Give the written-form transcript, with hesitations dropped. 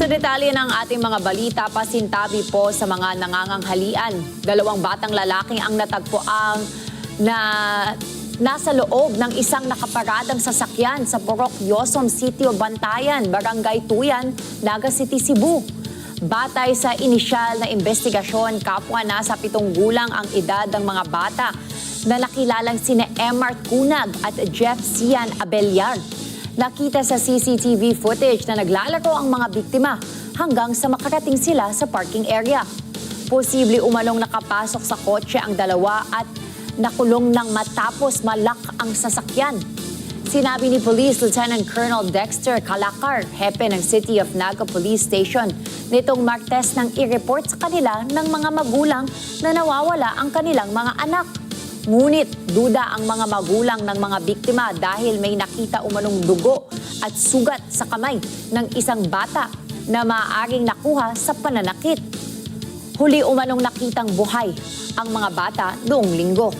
Sa detalye ng ating mga balita, pasintabi po sa mga nanganganghalian. 2 batang lalaki ang natagpuan na nasa loob ng isang nakaparadang sasakyan sa Purok Yosom Sitio, Bantayan, Barangay Tuyan, Naga City, Cebu. Batay sa inisyal na investigasyon, kapwa nasa 7 gulang ang edad ng mga bata na nakilalang sina Emart Cunag at Jeff Sian Abelyar. Nakita sa CCTV footage na naglalaro ang mga biktima hanggang sa makarating sila sa parking area. Posible umanong nakapasok sa kotse ang dalawa at nakulong nang matapos malak ang sasakyan. Sinabi ni Police Lieutenant Colonel Dexter Calakar, hepe ng City of Naga Police Station, nitong Martes nang i-report sa kanila ng mga magulang na nawawala ang kanilang mga anak. Ngunit duda ang mga magulang ng mga biktima dahil may nakita umanong dugo at sugat sa kamay ng isang bata na maaaring nakuha sa pananakit. Huli umanong nakitang buhay ang mga bata noong Linggo.